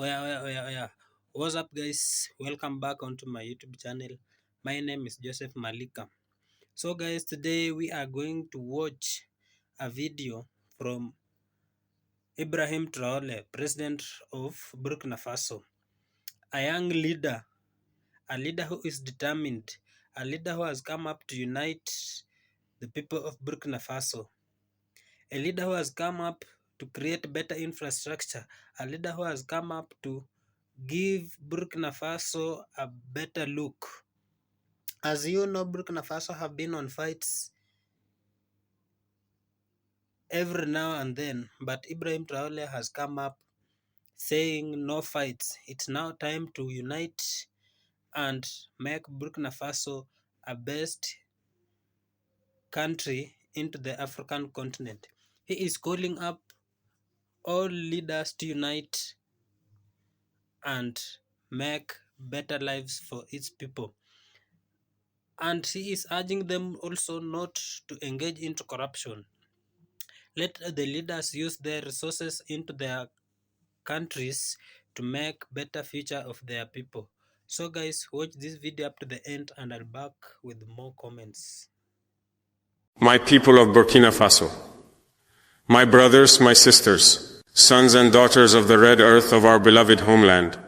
Oh yeah. What's up, guys? Welcome back onto my YouTube channel. My name is Joseph Malika. So, guys, today we are going to watch a video from Ibrahim Traore, President of Burkina Faso, a young leader, a leader who is determined, a leader who has come up to unite the people of Burkina Faso, a leader who has come up to create better infrastructure, a leader who has come up to give Burkina Faso a better look. As you know, Burkina Faso have been on fights every now and then, but Ibrahim Traore has come up saying no fights. It's now time to unite and make Burkina Faso a best country into the African continent. He is calling up all leaders to unite and make better lives for its people. And he is urging them also not to engage into corruption. Let the leaders use their resources into their countries to make better future of their people. So guys, watch this video up to the end and I'll back with more comments. My people of Burkina Faso, my brothers, my sisters, sons and daughters of the red earth of our beloved homeland,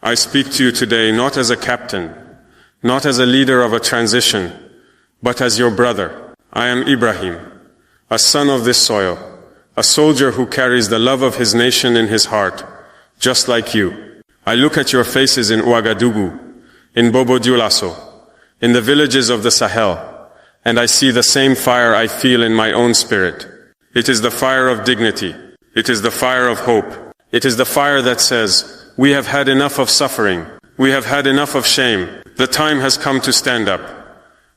I speak to you today not as a captain, not as a leader of a transition, but as your brother. I am Ibrahim, a son of this soil, a soldier who carries the love of his nation in his heart, just like you. I look at your faces in Ouagadougou, in Bobo Dioulasso, in the villages of the Sahel, and I see the same fire I feel in my own spirit. It is the fire of dignity. It is the fire of hope. It is the fire that says, we have had enough of suffering. We have had enough of shame. The time has come to stand up.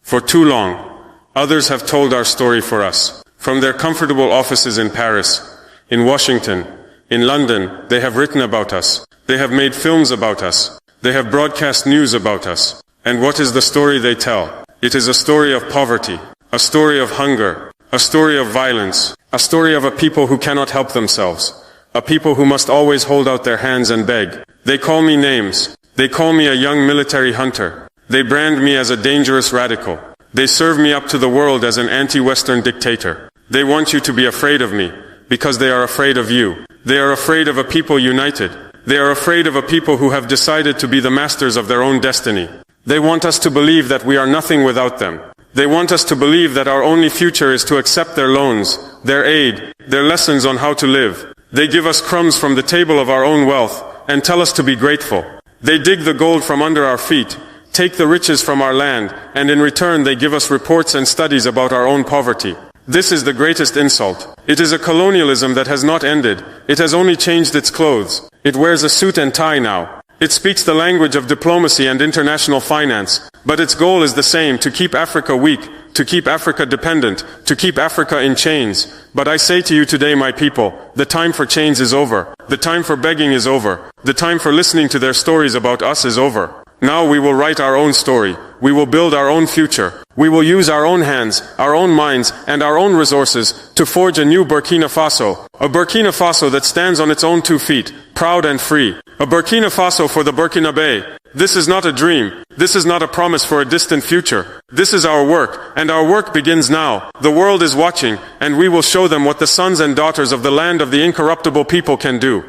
For too long, others have told our story for us. From their comfortable offices in Paris, in Washington, in London, they have written about us. They have made films about us. They have broadcast news about us. And what is the story they tell? It is a story of poverty, a story of hunger, a story of violence, a story of a people who cannot help themselves, a people who must always hold out their hands and beg. They call me names. They call me a young military hunter. They brand me as a dangerous radical. They serve me up to the world as an anti-Western dictator. They want you to be afraid of me, because they are afraid of you. They are afraid of a people united. They are afraid of a people who have decided to be the masters of their own destiny. They want us to believe that we are nothing without them. They want us to believe that our only future is to accept their loans, their aid, their lessons on how to live. They give us crumbs from the table of our own wealth and tell us to be grateful. They dig the gold from under our feet, take the riches from our land, and in return they give us reports and studies about our own poverty. This is the greatest insult. It is a colonialism that has not ended. It has only changed its clothes. It wears a suit and tie now. It speaks the language of diplomacy and international finance, but its goal is the same: to keep Africa weak, to keep Africa dependent, to keep Africa in chains. But I say to you today, my people, the time for chains is over. The time for begging is over. The time for listening to their stories about us is over. Now we will write our own story. We will build our own future. We will use our own hands, our own minds, and our own resources to forge a new Burkina Faso. A Burkina Faso that stands on its own 2 feet, proud and free. A Burkina Faso for the Burkinabe. This is not a dream. This is not a promise for a distant future. This is our work, and our work begins now. The world is watching, and we will show them what the sons and daughters of the land of the incorruptible people can do.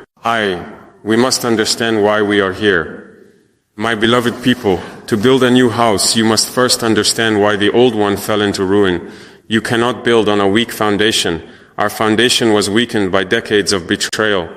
We must understand why we are here. My beloved people, to build a new house, you must first understand why the old one fell into ruin. You cannot build on a weak foundation. Our foundation was weakened by decades of betrayal.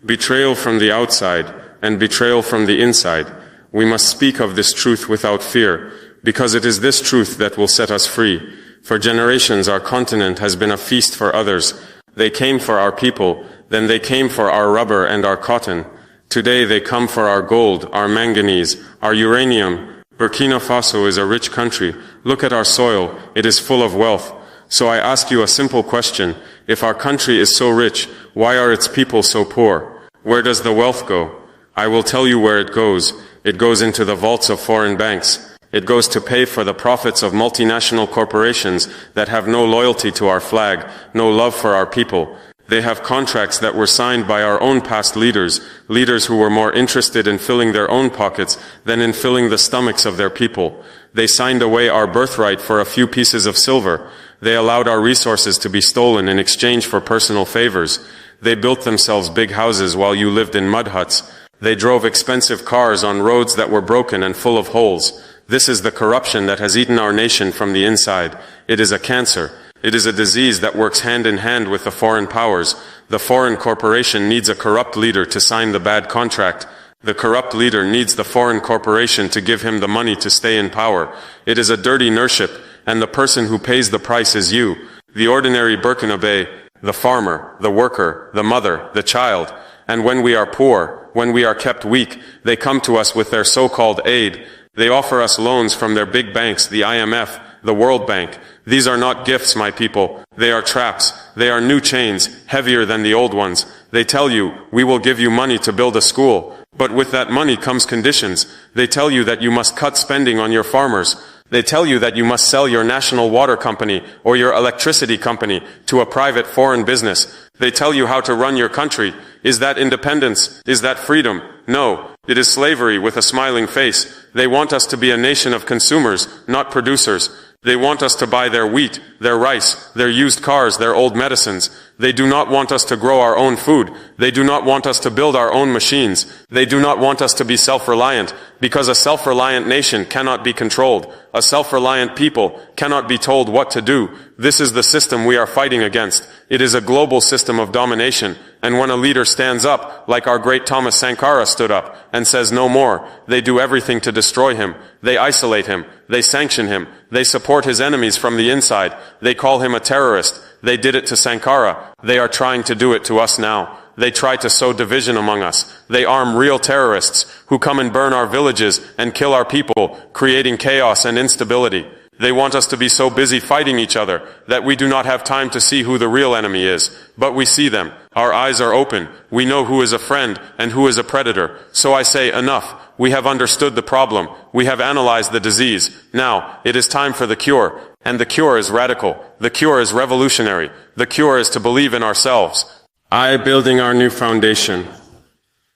Betrayal from the outside and betrayal from the inside. We must speak of this truth without fear, because it is this truth that will set us free. For generations, our continent has been a feast for others. They came for our people, then they came for our rubber and our cotton. Today they come for our gold, our manganese, our uranium. Burkina Faso is a rich country. Look at our soil. It is full of wealth. So I ask you a simple question. If our country is so rich, why are its people so poor? Where does the wealth go? I will tell you where it goes. It goes into the vaults of foreign banks. It goes to pay for the profits of multinational corporations that have no loyalty to our flag, no love for our people. They have contracts that were signed by our own past leaders, leaders who were more interested in filling their own pockets than in filling the stomachs of their people. They signed away our birthright for a few pieces of silver. They allowed our resources to be stolen in exchange for personal favors. They built themselves big houses while you lived in mud huts. They drove expensive cars on roads that were broken and full of holes. This is the corruption that has eaten our nation from the inside. It is a cancer. It is a disease that works hand in hand with the foreign powers. The foreign corporation needs a corrupt leader to sign the bad contract. The corrupt leader needs the foreign corporation to give him the money to stay in power. It is a dirty nurship, and the person who pays the price is you, the ordinary Burkinabe, the farmer, the worker, the mother, the child. And when we are poor, when we are kept weak, they come to us with their so-called aid. They offer us loans from their big banks, the IMF, the World Bank. These are not gifts, my people. They are traps. They are new chains, heavier than the old ones. They tell you, we will give you money to build a school. But with that money comes conditions. They tell you that you must cut spending on your farmers. They tell you that you must sell your national water company or your electricity company to a private foreign business. They tell you how to run your country. Is that independence? Is that freedom? No, it is slavery with a smiling face. They want us to be a nation of consumers, not producers. They want us to buy their wheat, their rice, their used cars, their old medicines. They do not want us to grow our own food. They do not want us to build our own machines. They do not want us to be self-reliant, because a self-reliant nation cannot be controlled. A self-reliant people cannot be told what to do. This is the system we are fighting against. It is a global system of domination. And when a leader stands up, like our great Thomas Sankara stood up, and says no more, they do everything to destroy him. They isolate him. They sanction him. They support his enemies from the inside. They call him a terrorist. They did it to Sankara. They are trying to do it to us now. They try to sow division among us. They arm real terrorists who come and burn our villages and kill our people, creating chaos and instability. They want us to be so busy fighting each other that we do not have time to see who the real enemy is. But we see them. Our eyes are open. We know who is a friend and who is a predator. So I say, enough. We have understood the problem. We have analyzed the disease. Now, it is time for the cure. And the cure is radical. The cure is revolutionary. The cure is to believe in ourselves. I building our new foundation.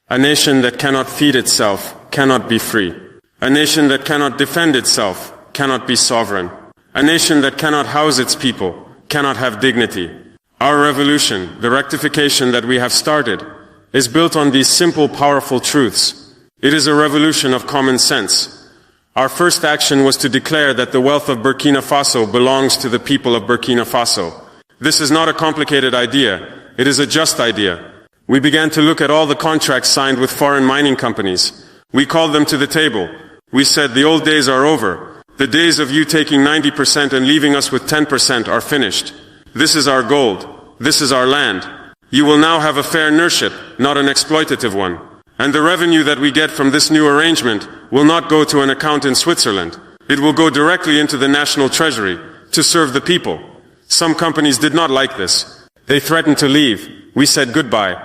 A nation that cannot feed itself cannot be free. A nation that cannot defend itself cannot be sovereign. A nation that cannot house its people cannot have dignity. Our revolution, the rectification that we have started, is built on these simple, powerful truths. It is a revolution of common sense. Our first action was to declare that the wealth of Burkina Faso belongs to the people of Burkina Faso. This is not a complicated idea. It is a just idea. We began to look at all the contracts signed with foreign mining companies. We called them to the table. We said, the old days are over. The days of you taking 90% and leaving us with 10% are finished. This is our gold. This is our land. You will now have a fair nurship, not an exploitative one. And the revenue that we get from this new arrangement will not go to an account in Switzerland. It will go directly into the national treasury to serve the people. Some companies did not like this. They threatened to leave. We said goodbye.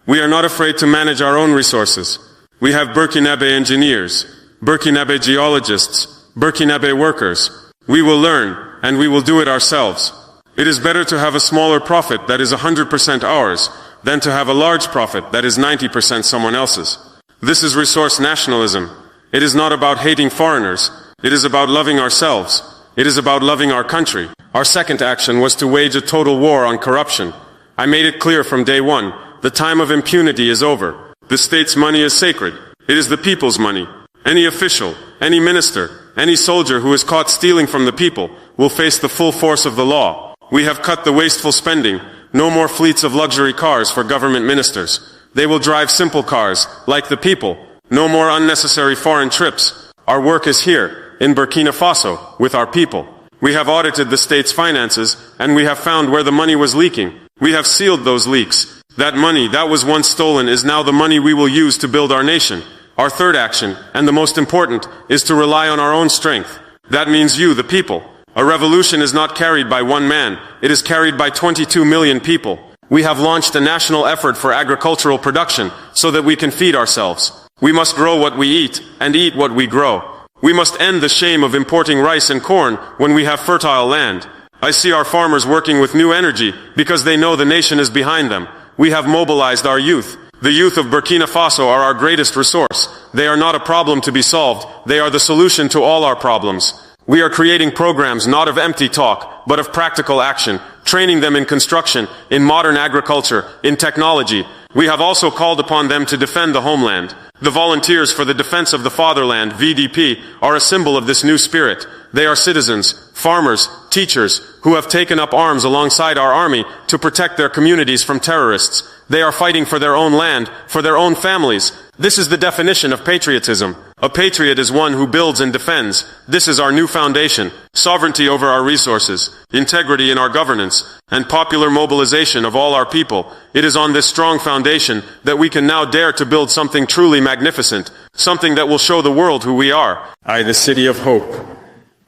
We are not afraid to manage our own resources. We have Burkinabe engineers, Burkinabe geologists, Burkinabe workers. We will learn, and we will do it ourselves. It is better to have a smaller profit that is 100% ours, than to have a large profit that is 90% someone else's. This is resource nationalism. It is not about hating foreigners. It is about loving ourselves. It is about loving our country. Our second action was to wage a total war on corruption. I made it clear from day one, the time of impunity is over. The state's money is sacred. It is the people's money. Any official, any minister, any soldier who is caught stealing from the people will face the full force of the law. We have cut the wasteful spending. No more fleets of luxury cars for government ministers. They will drive simple cars, like the people. No more unnecessary foreign trips. Our work is here, in Burkina Faso, with our people. We have audited the state's finances, and we have found where the money was leaking. We have sealed those leaks. That money that was once stolen is now the money we will use to build our nation. Our third action, and the most important, is to rely on our own strength. That means you, the people. A revolution is not carried by one man. It is carried by 22 million people. We have launched a national effort for agricultural production so that we can feed ourselves. We must grow what we eat and eat what we grow. We must end the shame of importing rice and corn when we have fertile land. I see our farmers working with new energy because they know the nation is behind them. We have mobilized our youth. The youth of Burkina Faso are our greatest resource. They are not a problem to be solved. They are the solution to all our problems. We are creating programs not of empty talk, but of practical action, training them in construction, in modern agriculture, in technology. We have also called upon them to defend the homeland. The Volunteers for the Defense of the Fatherland, VDP, are a symbol of this new spirit. They are citizens, farmers, teachers, who have taken up arms alongside our army to protect their communities from terrorists. They are fighting for their own land, for their own families. This is the definition of patriotism. A patriot is one who builds and defends. This is our new foundation: sovereignty over our resources, integrity in our governance, and popular mobilization of all our people. It is on this strong foundation that we can now dare to build something truly magnificent, something that will show the world who we are. The City of Hope,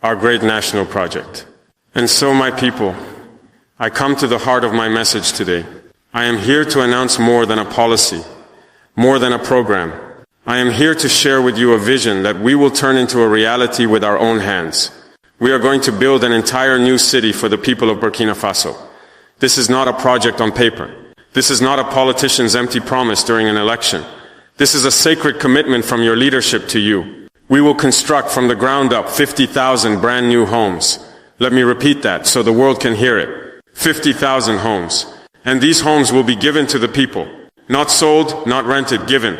our great national project. And so, my people, I come to the heart of my message today. I am here to announce more than a policy, more than a program. I am here to share with you a vision that we will turn into a reality with our own hands. We are going to build an entire new city for the people of Burkina Faso. This is not a project on paper. This is not a politician's empty promise during an election. This is a sacred commitment from your leadership to you. We will construct from the ground up 50,000 brand new homes. Let me repeat that so the world can hear it. 50,000 homes. And these homes will be given to the people. Not sold, not rented, given.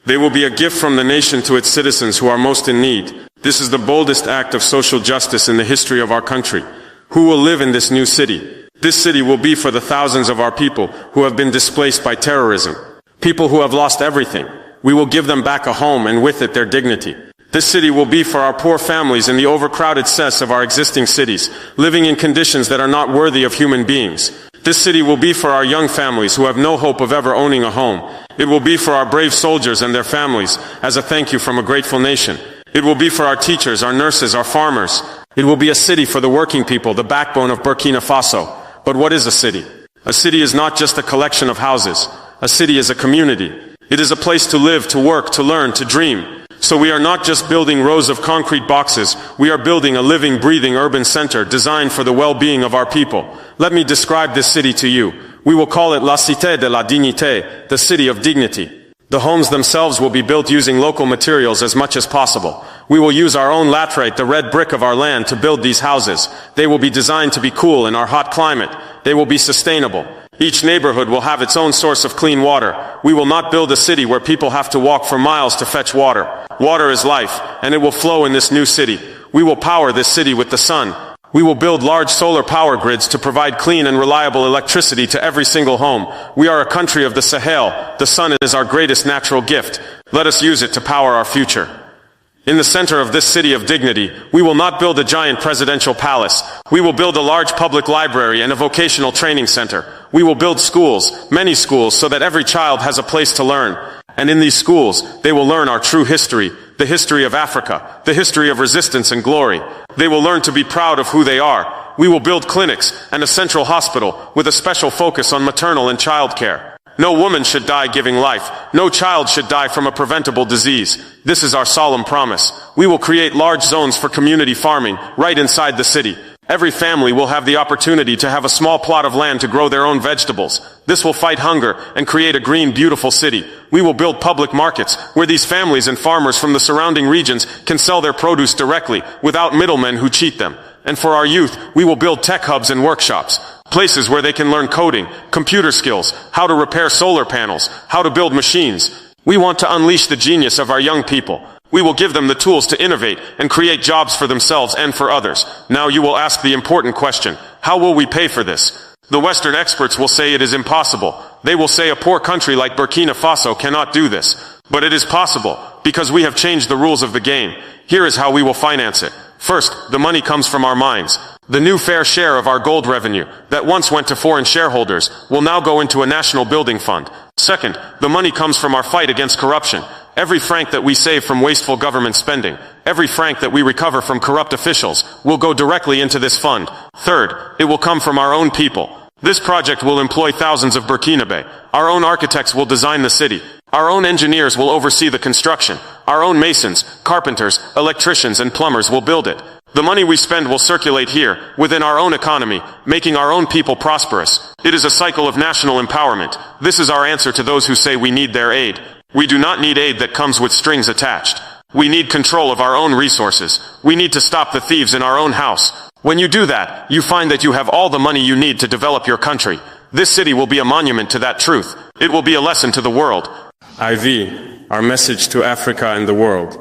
They will be a gift from the nation to its citizens who are most in need. This is the boldest act of social justice in the history of our country. Who will live in this new city? This city will be for the thousands of our people who have been displaced by terrorism. People who have lost everything. We will give them back a home and with it their dignity. This city will be for our poor families in the overcrowded cells of our existing cities, living in conditions that are not worthy of human beings. This city will be for our young families who have no hope of ever owning a home. It will be for our brave soldiers and their families as a thank you from a grateful nation. It will be for our teachers, our nurses, our farmers. It will be a city for the working people, the backbone of Burkina Faso. But what is a city? A city is not just a collection of houses. A city is a community. It is a place to live, to work, to learn, to dream. So we are not just building rows of concrete boxes. We are building a living, breathing urban center designed for the well-being of our people. Let me describe this city to you. We will call it La Cité de la Dignité, the city of dignity. The homes themselves will be built using local materials as much as possible. We will use our own laterite, the red brick of our land, to build these houses. They will be designed to be cool in our hot climate. They will be sustainable. Each neighborhood will have its own source of clean water. We will not build a city where people have to walk for miles to fetch water. Water is life, and it will flow in this new city. We will power this city with the sun. We will build large solar power grids to provide clean and reliable electricity to every single home. We are a country of the Sahel. The sun is our greatest natural gift. Let us use it to power our future. In the center of this city of dignity, we will not build a giant presidential palace. We will build a large public library and a vocational training center. We will build schools, many schools, so that every child has a place to learn. And in these schools, they will learn our true history, the history of Africa, the history of resistance and glory. They will learn to be proud of who they are. We will build clinics and a central hospital with a special focus on maternal and child care. No woman should die giving life. No child should die from a preventable disease. This is our solemn promise. We will create large zones for community farming right inside the city. Every family will have the opportunity to have a small plot of land to grow their own vegetables. This will fight hunger and create a green, beautiful city. We will build public markets where these families and farmers from the surrounding regions can sell their produce directly without middlemen who cheat them. And for our youth, we will build tech hubs and workshops, places where they can learn coding, computer skills, how to repair solar panels, how to build machines. We want to unleash the genius of our young people. We will give them the tools to innovate and create jobs for themselves and for others. Now you will ask the important question: how will we pay for this? The Western experts will say it is impossible. They will say a poor country like Burkina Faso cannot do this. But it is possible, because we have changed the rules of the game. Here is how we will finance it. First, the money comes from our mines. The new fair share of our gold revenue, that once went to foreign shareholders, will now go into a national building fund. Second, the money comes from our fight against corruption. Every franc that we save from wasteful government spending, every franc that we recover from corrupt officials, will go directly into this fund. Third, it will come from our own people. This project will employ thousands of Burkinabe. Our own architects will design the city. Our own engineers will oversee the construction. Our own masons, carpenters, electricians, and plumbers will build it. The money we spend will circulate here, within our own economy, making our own people prosperous. It is a cycle of national empowerment. This is our answer to those who say we need their aid. We do not need aid that comes with strings attached. We need control of our own resources. We need to stop the thieves in our own house. When you do that, you find that you have all the money you need to develop your country. This city will be a monument to that truth. It will be a lesson to the world. IV, our message to Africa and the world.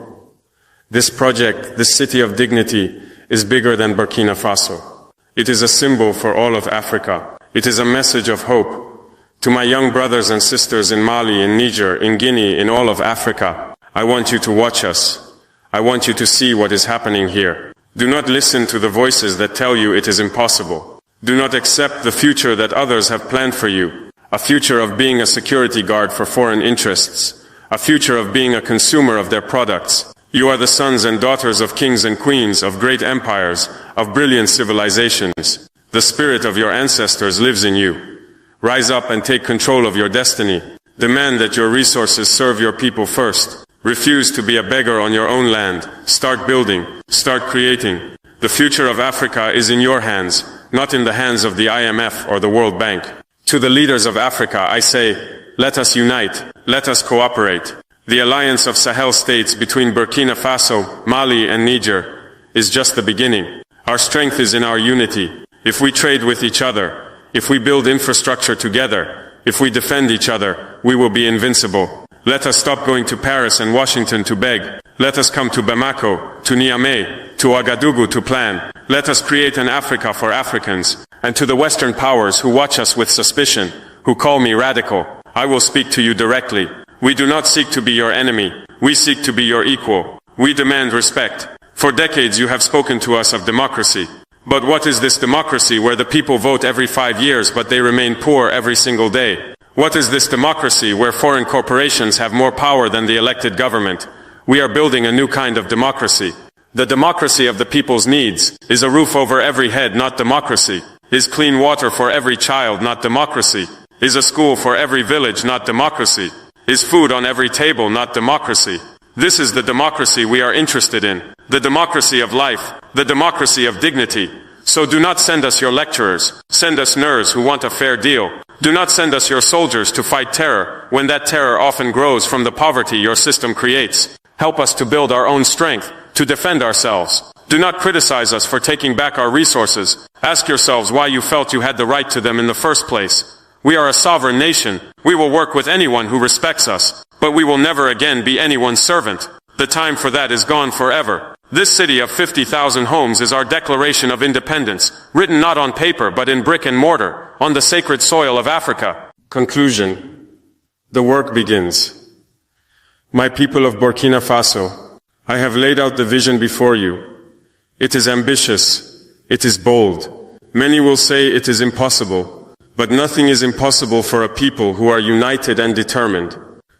This project, this city of dignity, is bigger than Burkina Faso. It is a symbol for all of Africa. It is a message of hope. To my young brothers and sisters in Mali, in Niger, in Guinea, in all of Africa, I want you to watch us. I want you to see what is happening here. Do not listen to the voices that tell you it is impossible. Do not accept the future that others have planned for you. A future of being a security guard for foreign interests. A future of being a consumer of their products. You are the sons and daughters of kings and queens, of great empires, of brilliant civilizations. The spirit of your ancestors lives in you. Rise up and take control of your destiny. Demand that your resources serve your people first. Refuse to be a beggar on your own land. Start building. Start creating. The future of Africa is in your hands, not in the hands of the IMF or the World Bank. To the leaders of Africa, I say, let us unite. Let us cooperate. The alliance of Sahel states between Burkina Faso, Mali, and Niger is just the beginning. Our strength is in our unity. If we trade with each other, if we build infrastructure together, if we defend each other, we will be invincible. Let us stop going to Paris and Washington to beg. Let us come to Bamako, to Niamey, to Ouagadougou to plan. Let us create an Africa for Africans. And to the Western powers who watch us with suspicion, who call me radical, I will speak to you directly. We do not seek to be your enemy. We seek to be your equal. We demand respect. For decades you have spoken to us of democracy. But what is this democracy where the people vote every 5 years but they remain poor every single day? What is this democracy where foreign corporations have more power than the elected government? We are building a new kind of democracy. The democracy of the people's needs is a roof over every head, not democracy. Is clean water for every child, not democracy. Is a school for every village, not democracy. Is food on every table, not democracy. This is the democracy we are interested in. The democracy of life. The democracy of dignity. So do not send us your lecturers. Send us nerds who want a fair deal. Do not send us your soldiers to fight terror, when that terror often grows from the poverty your system creates. Help us to build our own strength, to defend ourselves. Do not criticize us for taking back our resources. Ask yourselves why you felt you had the right to them in the first place. We are a sovereign nation. We will work with anyone who respects us. But we will never again be anyone's servant. The time for that is gone forever. This city of 50,000 homes is our declaration of independence, written not on paper but in brick and mortar, on the sacred soil of Africa. Conclusion. The work begins. My people of Burkina Faso, I have laid out the vision before you. It is ambitious. It is bold. Many will say it is impossible. But nothing is impossible for a people who are united and determined.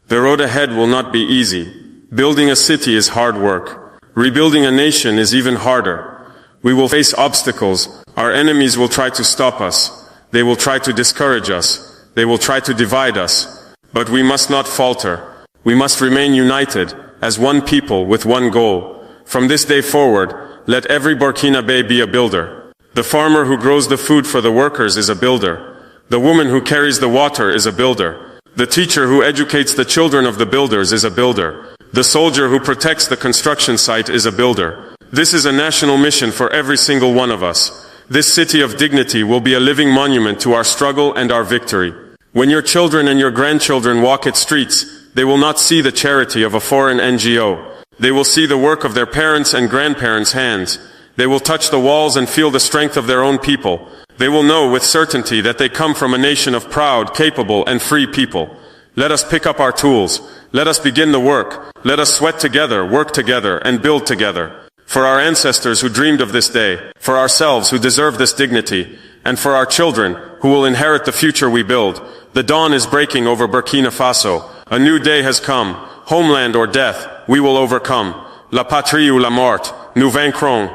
The road ahead will not be easy. Building a city is hard work. Rebuilding a nation is even harder. We will face obstacles. Our enemies will try to stop us. They will try to discourage us. They will try to divide us. But we must not falter. We must remain united as one people with one goal. From this day forward, let every Burkinabe be a builder. The farmer who grows the food for the workers is a builder. The woman who carries the water is a builder. The teacher who educates the children of the builders is a builder. The soldier who protects the construction site is a builder. This is a national mission for every single one of us. This city of dignity will be a living monument to our struggle and our victory. When your children and your grandchildren walk its streets, they will not see the charity of a foreign NGO. They will see the work of their parents' and grandparents' hands. They will touch the walls and feel the strength of their own people. They will know with certainty that they come from a nation of proud, capable, and free people. Let us pick up our tools. Let us begin the work. Let us sweat together, work together, and build together. For our ancestors who dreamed of this day, for ourselves who deserve this dignity, and for our children who will inherit the future we build, the dawn is breaking over Burkina Faso. A new day has come. Homeland or death, we will overcome. La patrie ou la mort, nous vaincrons.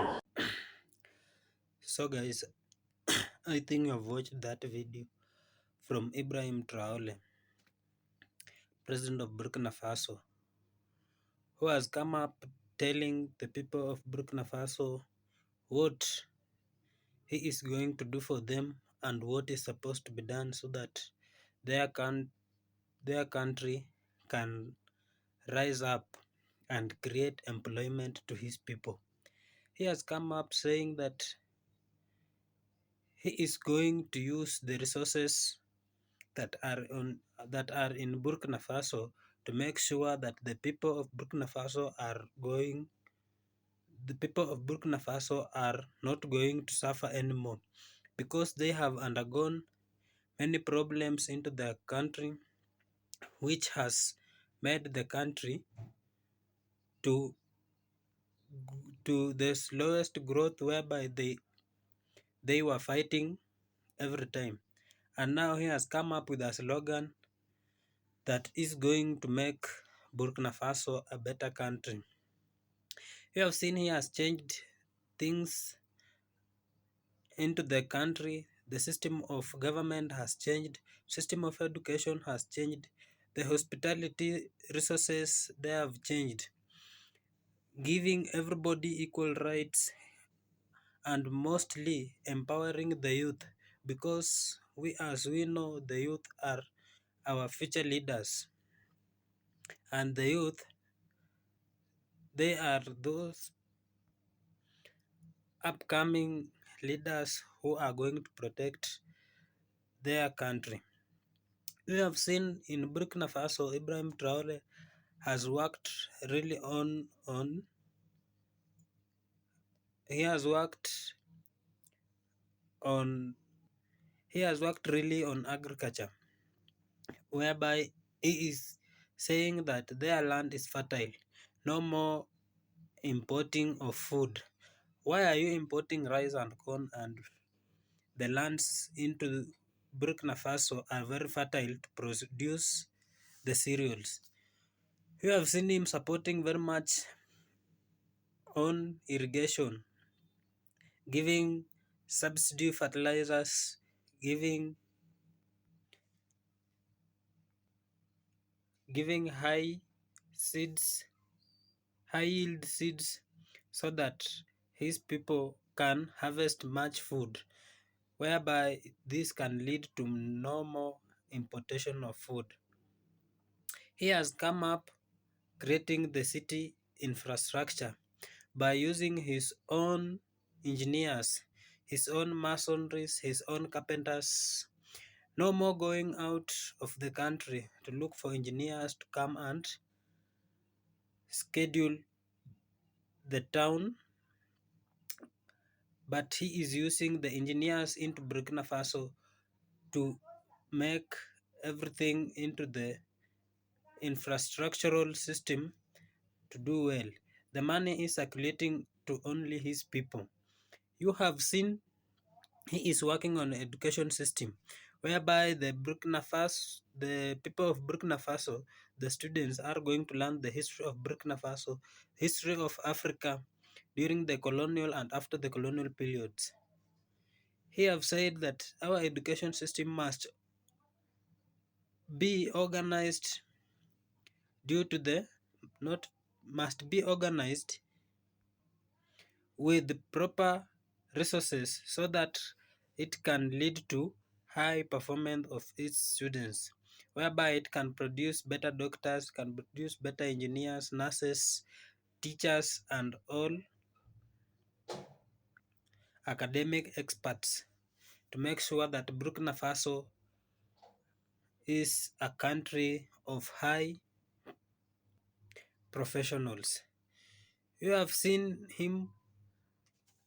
So guys, I think you've watched that video from Ibrahim Traore, President of Burkina Faso, who has come up telling the people of Burkina Faso what he is going to do for them and what is supposed to be done so that their, their country can rise up and create employment to his people. He has come up saying that he is going to use the resources that are in Burkina Faso to make sure that the people of Burkina Faso are not going to suffer anymore because they have undergone many problems into their country, which has made the country to the slowest growth, whereby they were fighting every time. And now he has come up with a slogan that is going to make Burkina Faso a better country. You have seen he has changed things into the country. The system of government has changed, system of education has changed, the hospitality resources they have changed, giving everybody equal rights and mostly empowering the youth, because as we know, the youth are our future leaders, and the youth, they are those upcoming leaders who are going to protect their country. We have seen in Burkina Faso, Ibrahim Traore has worked really on he has worked on he has worked really on agriculture, whereby he is saying that their land is fertile. No more importing of food. Why are you importing rice and corn, and the lands into Burkina Faso are very fertile to produce the cereals? You have seen him supporting very much on irrigation, giving subsidy fertilizers, giving giving seeds, high yield seeds, so that his people can harvest much food, whereby this can lead to no more importation of food. He has come up creating the city infrastructure by using his own engineers, his own masonries, his own carpenters. No more going out of the country to look for engineers to come and schedule the town, but he is using the engineers into Burkina Faso to make everything into the infrastructural system to do well. The money is circulating to only his people. You have seen he is working on an education system, whereby the people of Burkina Faso, the students are going to learn the history of Burkina Faso, history of Africa during the colonial and after the colonial periods. He have said that our education system must be organized due to the not must be organized with proper resources so that it can lead to high performance of its students, whereby it can produce better doctors, can produce better engineers, nurses, teachers, and all academic experts, to make sure that Burkina Faso is a country of high professionals. You have seen him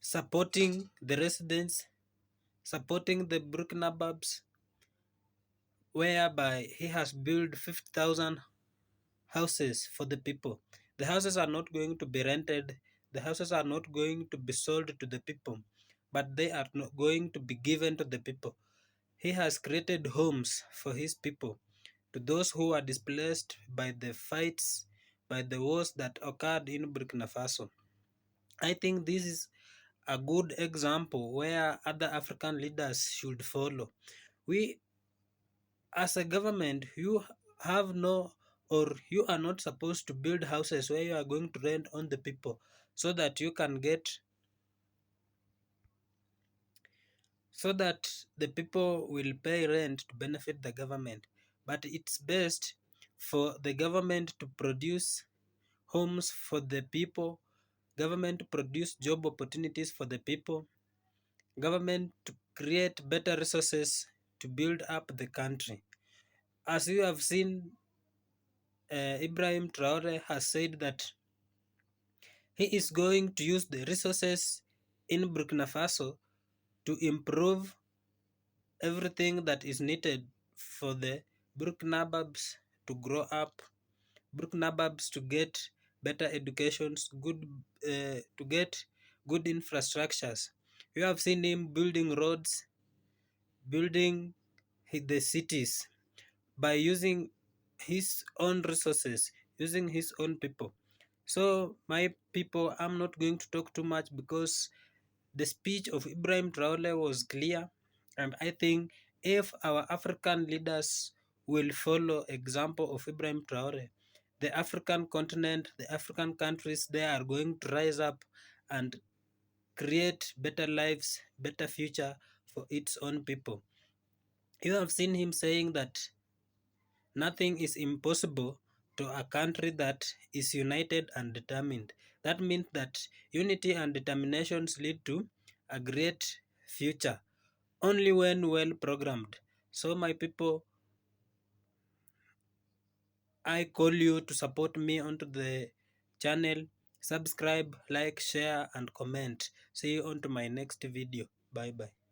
supporting the residents, supporting the Burkinababs, whereby he has built 50,000 houses for the people. The houses are not going to be rented, the houses are not going to be sold to the people, but they are not going to be given to the people. He has created homes for his people, to those who are displaced by the fights, by the wars that occurred in Burkina Faso. I think this is a good example where other African leaders should follow. We, as a government, have no you are not supposed to build houses where you are going to rent on the people so that you can get so that the people will pay rent to benefit the government. But it's best for the government to produce homes for the people, government to produce job opportunities for the people, government to create better resources to build up the country. As you have seen, Ibrahim Traore has said that he is going to use the resources in Burkina Faso to improve everything that is needed for the Burkinababs to grow up, Burkinababs to get better educations, to get good infrastructures. You have seen him building roads, building the cities by using his own resources, using his own people. So, my people, I'm not going to talk too much because the speech of Ibrahim Traore was clear, and I think if our African leaders will follow example of Ibrahim Traore, the African continent, the African countries, they are going to rise up and create better lives, better future for its own people. You have seen him saying that nothing is impossible to a country that is united and determined. That means that unity and determinations lead to a great future only when well programmed. So, my people, I call you to support me onto the channel. Subscribe, like, share, and comment. See you on to my next video. Bye bye.